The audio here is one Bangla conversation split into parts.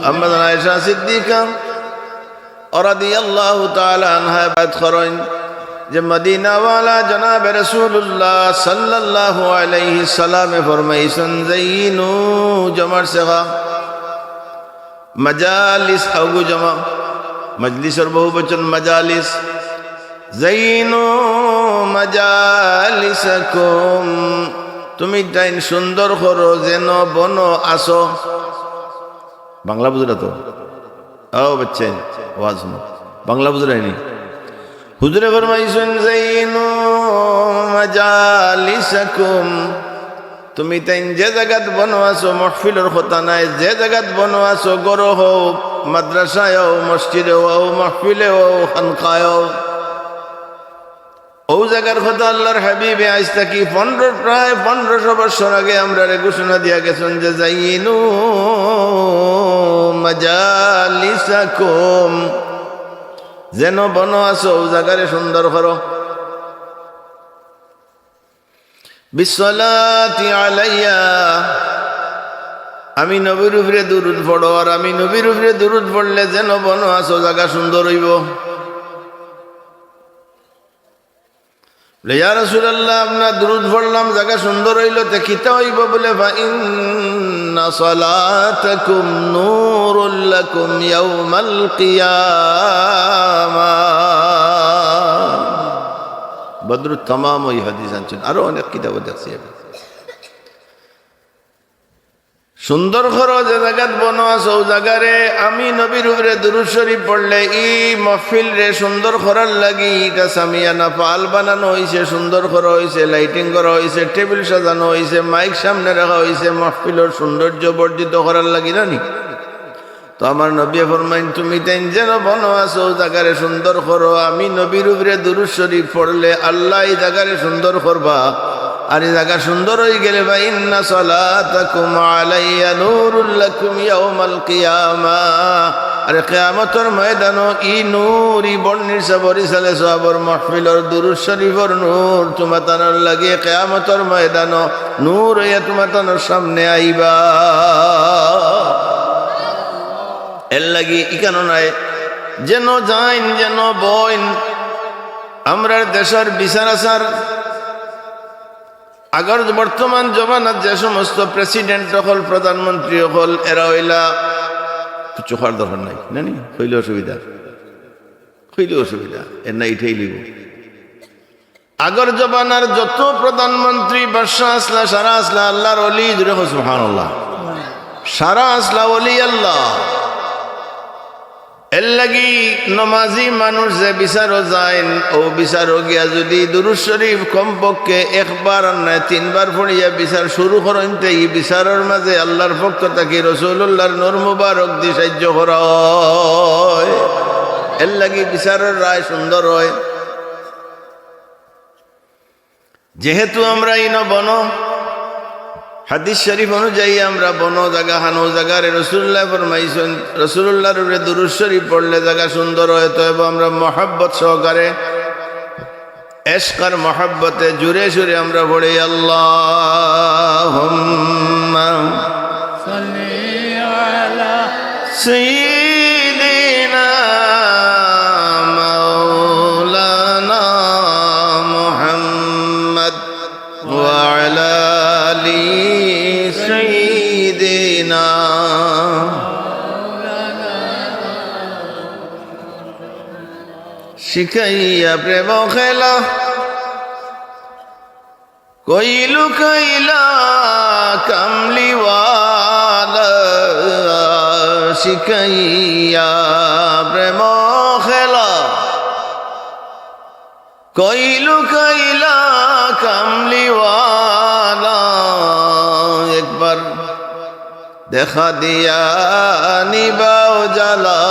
আম্মা জান আয়েশা সিদ্দিকা রাদিয়াল্লাহু তাআলা আনহা বাত করেন যে মদিনা ওয়ালা জনাব রাসূলুল্লাহ সাল্লাল্লাহু আলাইহি সাল্লামে ফরমাইছেন যাইনু জমার সেগা মাজালিস আবু জমা মজলিসের বহু বচন মাজালিস যাইনু মাজালিসাকুম তুমি টাইন সুন্দর করো যেন বন আসো বাংলা বুঝলা তো ও বাচ্চা আওয়াজ শুনো বাংলা বুঝলাইনি হুজুরে ফরমাইছেন যাইনু মাজালিসাকুম তুমি তাইন যে জায়গাত বনো আছো মাহফিলের কথা নাই যে জায়গাত বনো আছো গর হোক মাদ্রাসায় হোক মসজিদে হোক মাহফিলে হোক খানকায় হোক ও জায়গার কথা আল্লাহর হাবিবে আজ থাকি প্রায় 1500 বছর আগে আমরা ঘোষণা দিয়া গেছেন যে যাইনু মাজালিসাকুম যেন বন আছো ও জায়গারে সুন্দর করো বিসসালাতি আলাইয়া আমি নবীর উপরে দুরূদ পড়ো আর আমি নবীর উপরে দুরূদ পড়লে যেন বন আছো জায়গা সুন্দর হইব ইয়া রাসূলুল্লাহ আপনার দুরূদ পড়লাম জায়গা সুন্দর হইল তে কিতা হইব বলে ফা ইন্না সালাতাকুম নূরুল লাকুম ইয়াউমাল কিয়ামাহ বদরু तमाम ওই হাদিস আনছেন আরো অনেক কিতাব দেখছি সুন্দর করো যে জায়গাত বনো আছো ও জায়গারে আমি নবীর উপরে দুরূদ শরীফ পড়লে ই মাহফিল রে সুন্দর করার লাগি এটা সামিয়ানা পাল বানানো হইছে সুন্দর করা হইছে লাইটিং করা হইছে টেবিল সাজানো হইছে মাইক সামনে রাখা হইছে মাহফিলের সৌন্দর্য বর্ধিত করার লাগি না নি তো আমার নবী ফরমাইন তুমি তাইন যেন বনো আছো ও জায়গারে সুন্দর করো আমি নবীর উপরে দুরূদ শরীফ পড়লে আল্লাহ এই জায়গারে সুন্দর করবা আর এই জায়গা সুন্দর হয়ে গেলে বা ইন্না সালাতাকুম আলাইয়া নূরুল লাকুম ইয়াউমাল কিয়ামাহ আরে কিয়ামতের ময়দানো ই নূর ই বর্ণির সবরি সালে সবর মাহফিলর দুরূদ শরীফর নূর তোমাতানোর লাগে কিয়ামতের ময়দানো নূর হইয়া তোমাতানোর সামনে আইবা এর লাগি ইকানো নাই যেন যাইন যেন বইন আমরা দেশের বিচার আচার আগর বর্তমান জমানার যে সমস্ত প্রেসিডেন্ট হল প্রধানমন্ত্রী হল এরা হইলা কিছু খাওয়ার দরকার নাই জানি হইলে অসুবিধা এর না এটাই লিব আগর জমানার যত প্রধানমন্ত্রী বাদশাহ আসলা সারা আসলা আল্লাহর ওলি জুড়ে সুবহানাল্লাহ সারা আসলা ওলি আল্লাহ এর লাগি নমাজি মানুষ যে বিচারও যায় ও বিচারও গিয়া যদি দুরূদ শরীফ কমপক্ষে একবার নয় 3 বার পড়িয়া বিচার শুরু করেন তো এই বিচারের মাঝে আল্লাহর পক্ষ থেকে রাসূলুল্লাহর নূর মুবারক দিয়ে সাহায্য করা হয় এর লাগি বিচারের রায় সুন্দর হয় যেহেতু আমরা ইন বন হাদিস শরীফ অনুযায়ী আমরা বন জায়গা হানো জায়গার রাসূলুল্লাহ ফরমাইছেন রাসূলুল্লাহর উপরে দুরূদ শরীফ পড়লে জায়গা সুন্দর হয় তো আমরা মহব্বত সহকারে ইশকার মহব্বতে জুড়ে সুরে আমরা পড়ি আল্লাহুম্মা সাল্লি আলা সাইয়্যিদিনা মাওলানা মুহাম্মদ ওয়া আলা আলি সাইয়্যিদিনা শিখাইয়া প্রেম খেলা কইলু কইলা কামলিওয়ালা শিখাইয়া প্রেম খেলা কইলু কইলা কামলিওয়ালা একবার দেখা দিয়া নিবাও জ্বালা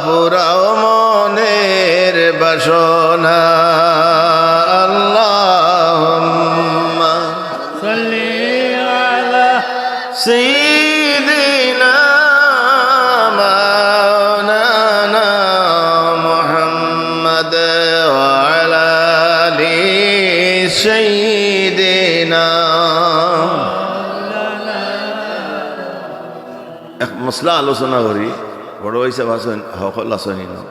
পুরাও মনের বাসনা আল্লাহুম্মা সাল্লি আলা সাইয়্যিদিনা মাওলানা মুহাম্মদ ওয়া আলা আলি সাইয়্যিদিনা মশলা আলোচনা করি বড় হিসাব আসেন সকল আসেনি না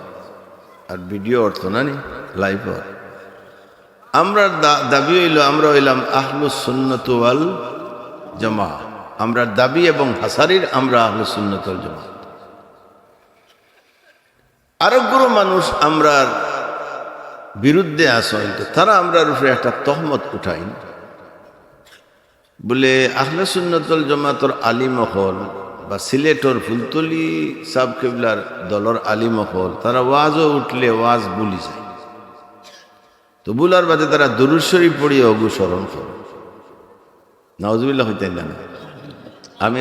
আর ভিডিও অর্থ না নি লাইভ আমরা দাবি হইল আমরা হইলাম আহলুস সুন্নাত ওয়াল জামা আমরা দাবি এবং হাসারির আমরা আহলুস সুন্নাত ওয়াল জামা আরেকগুলো মানুষ আমরার বিরুদ্ধে আসেন তারা আমরার উপরে একটা তহমত উঠাই বলে আহলে সুন্নাত ওয়াল জামাতর আলিম হল বা সিলেটর ফুলতলি সাব কেবলার দলর আলিম হল তারা ওয়াজও উঠলে ওয়াজ বুলি যায় তো বুলার বাদে তারা দুরূদ শরীফ পড়িয়ে অগুসরণ করে নাউজুবিল্লাহ হইতে না আমি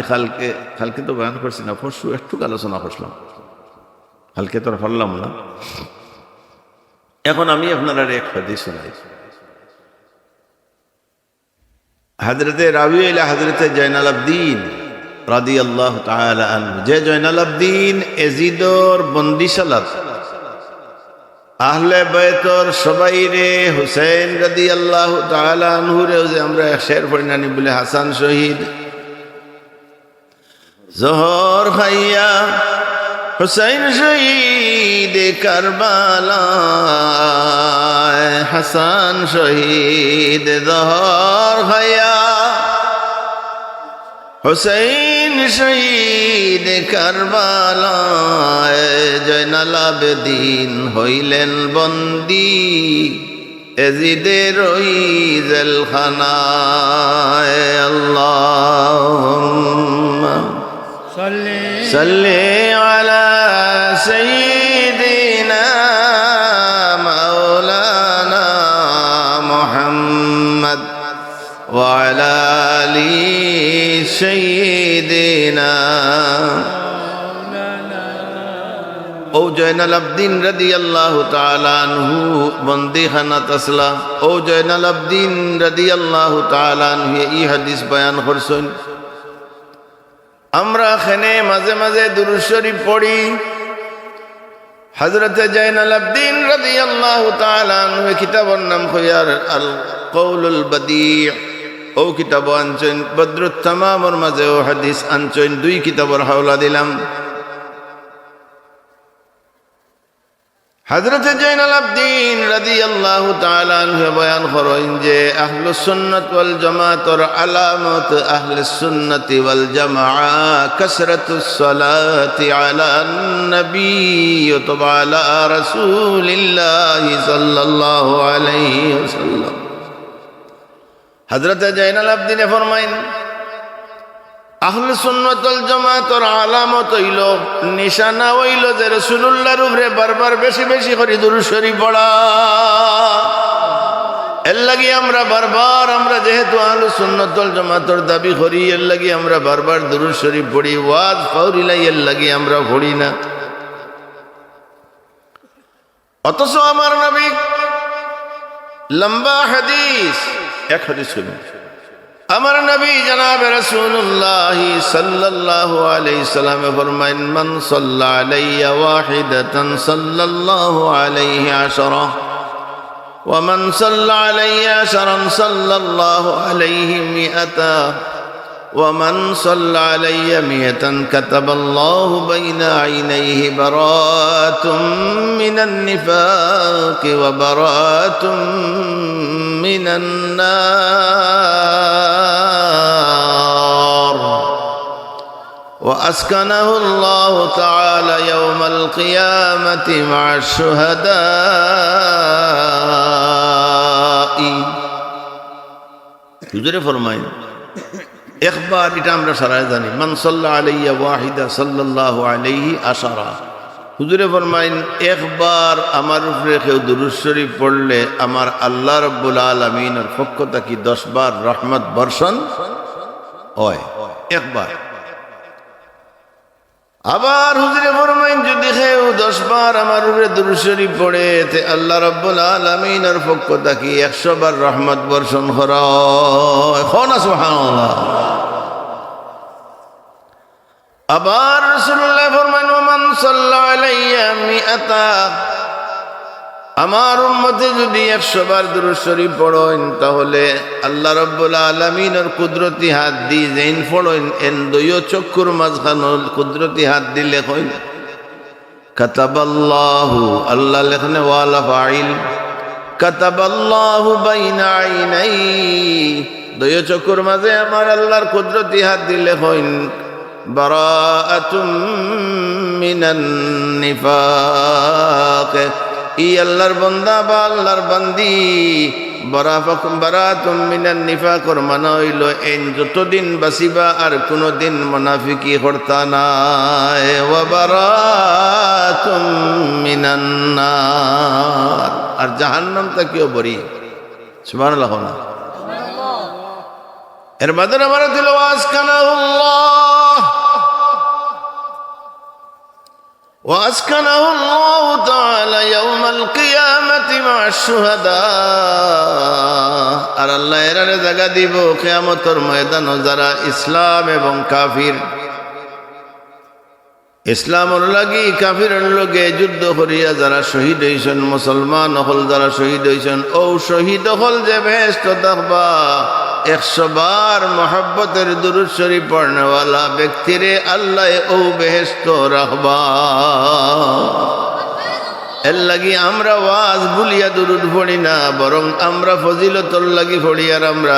কালকে তো বয়ান করছি না পরশু একটু আলোচনা করলাম কালকে তো পারলাম না এখন আমি আপনারা এক হাদিস শোনাই হযরতে রাবি ইলা হযরতে জয়নাল আবদিন রাদিয়াল্লাহু তাআলা আনহু যে জয়নাল আবদিন এজিদর বন্দিশালাত আহলে বাইতর সবাইরে হুসাইন রাদিয়াল্লাহু তাআলা আনহু রে যে আমরা এক শের পড়ি নানি বলে হাসান শহীদ জোহর খাইয়া হুসাইন শহীদ কারবালা হাসান শহীদ জোহর খাইয়া হুসাইন শহীদ কারবালায় জয়নাল আবেদিন হইলেন বন্দী এজিদের ওই জেলখানায় আল্লাহুম্মা সাল্লি আলা সাইয়্যিদিনা মাওলানা মুহাম্মদ ওয়া আলা আলি সাইয়্যিদিনা ও জয়নাল আবদিন রাদিয়াল্লাহু তাআলা আনহু বন্দিখানাত আসলা ও জয়নাল আবদিন রাদিয়াল্লাহু তাআলা আনহু এই হাদিস বয়ান করছেন আমরা এখানে মাঝে মাঝে দুরূদ শরীফ পড়ি হযরতে জয়নাল আবদিন রাদিয়াল্লাহু তাআলা আনহু কিতাবের নাম খয়ার আল কওলুল বাদি' ও কিতাব আনছেন বদরুত তামামর মাঝে ও হাদিস আনছেন দুই কিতাবের হাওলা দিলাম হযরতে জয়নাল আবদিন রাদিয়াল্লাহু তাআলা আনহু বয়ান করেন যে আহলুস সুন্নাত ওয়াল জামাতের আলামত আহলুস সুন্নাতি ওয়াল জামাআ কাসরাতুস সালাতি আলান নবী ওয়া আলা রাসূলিল্লাহ সাল্লাল্লাহু আলাইহি ওয়াসাল্লাম হযরতে জয়নাল আবদিনে ফরমাইন আহলে সুন্নাত ওয়াল জামাতের আলামত হইল নিশানা হইল যে রাসূলুল্লাহর উপরে বারবার বেশি বেশি করে দুরূদ শরীফ পড়া এর লাগি আমরা বারবার আমরা যেহেতু আহলে সুন্নাত ওয়াল জামাতের দাবি করি এর লাগি আমরা বারবার দুরূদ শরীফ পড়ি ওয়াজ ফাউরিলাই এর লাগি আমরা পড়ি না অথচ আমার নবী লম্বা হাদিস এক হাদিস শুনুন আমার নবী জনাব রাসূলুল্লাহ সাল্লাল্লাহু আলাইহি সাল্লাম ফরমায়েন মান সাল্লা আলাইয়া ওয়াহিদাতান সাল্লাল্লাহু আলাইহি আশরা ওয়া মান সাল্লা আলাইয়া আশরান সাল্লাল্লাহু আলাইহি মিআতা ওয়া মান সাল্লা আলাইয়া মিআতান কাতাবাল্লাহু বাইনা আইনাইহি বারাআতুম মিনান নিফাকি ওয়া বারাআতুম মিনান নার وأسكنه الله تعالى يوم القيامة مع الشهداء হুজুরে ফরমায় একবার এটা আমরা সারাই জানি মান সাল্লা আলাইয়া ওয়াহিদা সাল্লাল্লাহু আলাইহি আশারা হুজুরে ফরমাইন একবার আমার উপরে কেউ দুরূদ শরীফ পড়লে আমার আল্লাহ রাব্বুল আলামিনের পক্ষ থেকে 10 বার রহমত বর্ষণ হয় একবার আবার হুজুরে ফরমাইন যদি কেউ 10 বার আমার উপরে দুরূদ শরীফ পড়ে তে আল্লাহ রাব্বুল আলামিনের পক্ষ থেকে 100 বার রহমত বর্ষণ করা হয় সুবহানাল্লাহ আবার রাসূলুল্লাহ ফরমান ওয়া মান সাল্লা আলাইয়া মিআতা আমার উম্মতে যদি 100 বার দুরূদ শরীফ পড়েন তাহলে আল্লাহ রাব্বুল আলামিনের কুদরতি হাত দিয়ে যেন পড়েন এন দুইও চক্ষুর মাঝখানে কুদরতি হাত দিলে কইন কাতাবাল্লাহু আল্লাহ লেখনে ওয়ালা ফাইল কাতাবাল্লাহু বাইনা আইনাই দুইও চক্ষুর মাঝে আমার আল্লাহর কুদরতি হাত দিলে কইন বারাআতুম মিনান নিফাক ই আল্লাহর বান্দা বা আল্লাহর বান্দি বারাতুম মিনান নিফাকর মানে হইল এন যতদিন বাসিবা আর কোনদিন মুনাফিকি করতা নাই ওয়া বারাতুম মিনান নার আর জাহান্নাম থেকেও বরি সুবহানাল্লাহ না এর বাদে আমার দিল وأسكنه الله تعالى يوم القيامة مع الشهداء আর আল্লাহ এর জায়গা দিব কিয়ামতের ময়দানে যারা ইসলাম এবং কাফির ইসলামের লাগি কাফিরের লগে যুদ্ধ করিয়া যারা শহীদ হইছেন মুসলমান হল যারা শহীদ হইছেন ও শহীদ হল যে বেহেশত দেখবা 100 বার মোহাব্বতের দুরূদ শরীফ পড়নেওয়ালা ব্যক্তিরে আল্লাহ ও বেহেশত রাখবা এর লাগি আমরা ওয়াজ ভুলিয়া দুরূদ পড়ি না বরং আমরা ফজিলতর লাগি পড়ি আর আমরা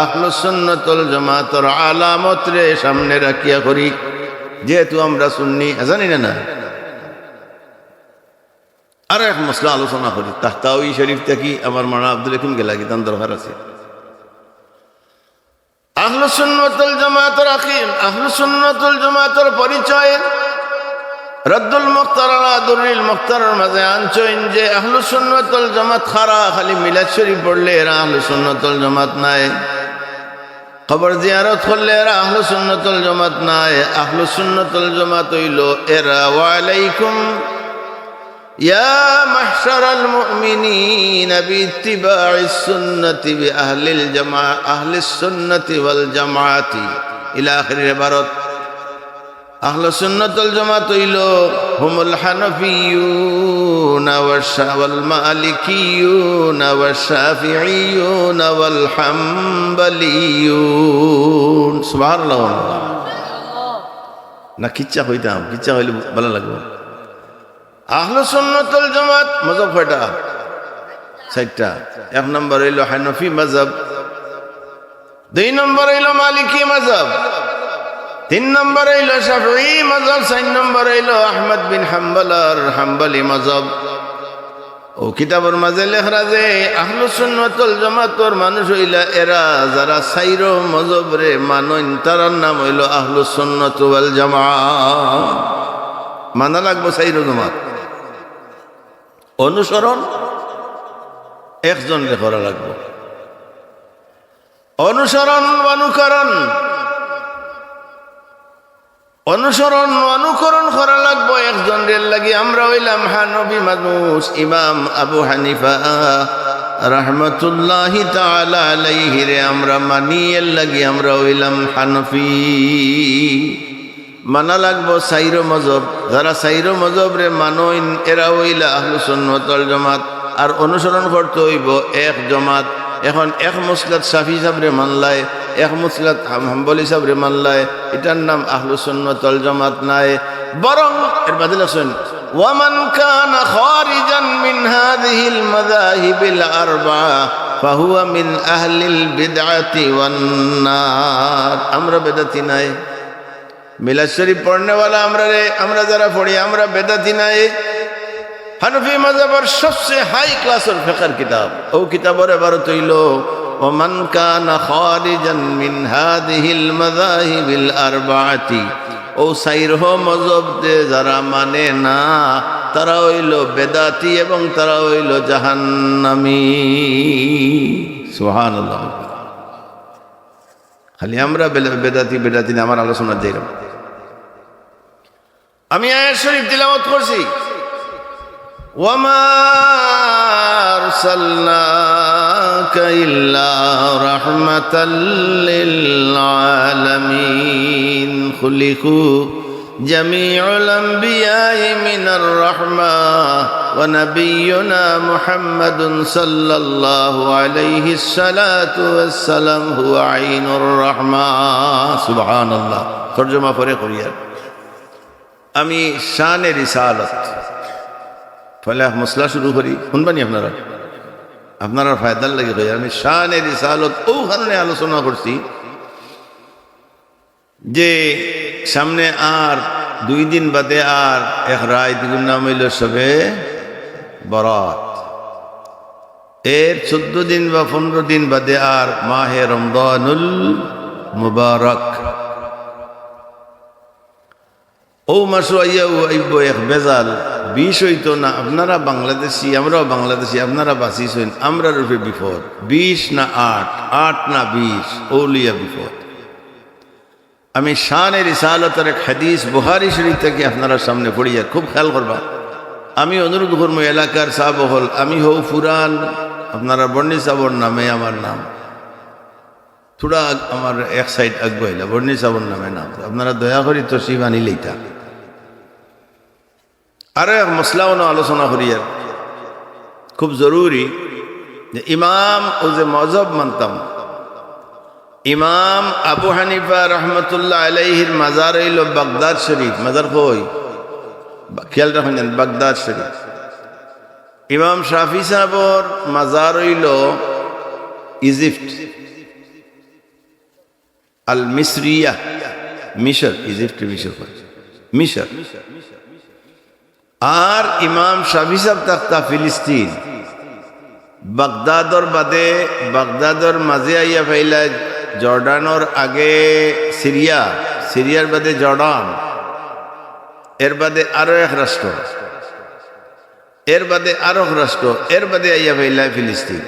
আহলুস সুন্নাতুল জামাতের আলামত রে সামনে রাখিয়া করি যেহেতু আমরা সুন্নি জানি না আর এক মশলা আলোচনা করি তাহতাউই শরীফ থেকে আমার মানা আব্দুল হাকিম গেলাগি তার দরকার আছে আহলুস সুন্নাতুল জামাতের আকিম আহলুস সুন্নাতুল জামাতের পরিচয় রদ্দুল মুখতার আলা দুররিল মুখতারের মাঝে আনছেন যে আহলুস সুন্নাতুল জামাত খালি মিলাদ শরীফ পড়লে এরা আহলুস সুন্নাতুল জামাত নাই কবর জিয়ারত করলে এরা আহলুস সুন্নাতুল জামাত নাই আহলুস সুন্নাতুল জামাত হইল এরা ওয়ালাইকুম ইয়া মাহশারাল মুমিনিন বিইত্তিবাইস সুন্নতি বিআহলিল জামাআ আহলিস সুন্নতি ওয়াল জামাআতি ইলা আখির ইবারত আহলুস সুন্নাতুল জামাত হইল হুমুল হানাফিয়ুন ওয়াল মালিকিয়ুন ওয়াশ শাফিঈয়ুন ওয়াল হামবালিয়ুন সুবহানাল্লাহ না কিচ্ছা হইতাম কিচ্ছা হইলে ভালো লাগবে আহলুস সুন্নাতুল জামাত মাযহাব কয়টা 4টা এক নম্বর হইল হানাফি মাযহাব 2 নম্বর হইল মালিকি মাযহাব 3 নম্বর হইল শাফিঈ মাযহাব 4 নম্বর হইল আহমদ বিন হাম্বলার হাম্বলি মাযহাব ও কিতাবের মাঝে লেখরা যে আহলুস সুন্নাতুল জামাতের মানুষ হইলা এরা যারা সাইরো মাযহাব রে মানেন তার নাম হইল আহলুস সুন্নাত ওয়াল জামাআহ মানা লাগবে সাইরো জামাত অনুসরণ একজন রে করা লাগবে অনুসরণ অনুকরণ করা লাগবে একজন রেল লাগি আমরা হইলাম হানফি মানুষ ইমাম আবু হানিফা রাহমাতুল্লাহি তাআলা আলাইহি রে আমরা মানি এর লাগি আমরা হইলাম হানফি মানা লাগবো সাইরো মযহব যারা সাইরো মযহব রে মানইন এরা হইলা আহলুস সুন্নাত ওয়াল জামাত আর অনুসরণ করতে হইব এক জামাত এখন এক মুসলাত শাফি সাহেব রে মানলায় এক মুসলাত হাম্বলি সাহেব রে মানলায় এটার নাম আহলুস সুন্নাত ওয়াল জামাত নাই বরং এর বদলে শুন ওয়ামান কানা খারিজান মিন হাযিহিল মাযাহিবিল আরবা'a ফাহুয়া মিন আহলিল বিদআতি ওয়ান নার আমরা বেদাতি নাই মিলাদ শরীফ পড়নেওয়ালা আমরা যারা পড়ি আমরা বেদাতি নাই হানফি মাযহাবের সবচেয়ে হাই ক্লাসের ফিকহের কিতাব ও কিতাবের ইবারত হইল ওমান কানা খারিজান মিন হাযিহিল মাযাহিবিল আরবা'তি ও সাইরহ মযহব তে যারা মানে না তারা হইল বেদাতি এবং তারা হইল জাহান্নামী সুবহানাল্লাহ খালি আমরা বেদাতি আমার আলোচনা দিলাম আমি আয়াত শরীফ তিলাওয়াত করছি ওয়ামা আরসালনাকা ইল্লা রাহমাতাল লিল আলামিন খুলিকু জামিউল আমবিয়া'i মিনার রাহমাহ ونبينا محمد صلى الله عليه الصلاة والسلام هو عين الرحمة سبحان الله ترجمة فرق ريال আমি শানে রিসালত ফলে মশলা শুরু করি শুনবানি আপনারা ফায়দার লাগে কই আমি শানে রিসালত ওখানে আলোচনা করছি যে সামনে আর 2 দিন বাদে আর এক রায় দ্বিগুণ নাম হইল সবে বরাত এর 14 দিন বা 15 দিন বাদে আর মাহে রমজানুল মুবারক ও মাসু আইয়াও আইব এক বেজাল 20 হইতো না আপনারা বাংলাদেশি আমরাও বাংলাদেশি আপনারা বাসিছেন আমরা রূপে বিপদ 20 না 8 না 20 ওলিয়া বিপদ আমি শানে রিসালতের এক হাদিস বুখারী শরীফ থেকে আপনারা সামনে পড়িয়া খুব খেয়াল করবা আমি অনুরোধ করব এলাকার সাহেব হল আমি হও ফুরান আপনারা বর্ণি সাবর নামে আমার নাম থোড়া আমার এক সাইড আগবাইলা বর্ণি সাবর নামে নাম আপনারা দয়া করে তশরিফ আনিলেই তা আরো এক মসলাও আলোচনা করিয়া খুব জরুরি যে ইমাম ও যে মযহব মানতাম ইমাম আবু হানিফা রহমতুল্লাহ আলাইহির মাজার হইল বাগদাদ শরীফ মাজার কই খেয়াল রাখেন বাগদাদ শরীফ ইমাম শাফি সাহেবর মাজার হইল ইজিপ্ট আল মিসরিয়া মিশর ইজিপ্ট মিশর আর ইমাম শাফি সাহেব তাখতা ফিলিস্তিন বাগদাদর বাদে বাগদাদর মাঝে আইয়া ফাইলা জর্ডানোর আগে সিরিয়ার বাদে জর্ডান এর বাদে আরো এক রাষ্ট্র এর বাদে আরো এক রাষ্ট্র এর বাদে আইয়া ফাইলা ফিলিস্তিন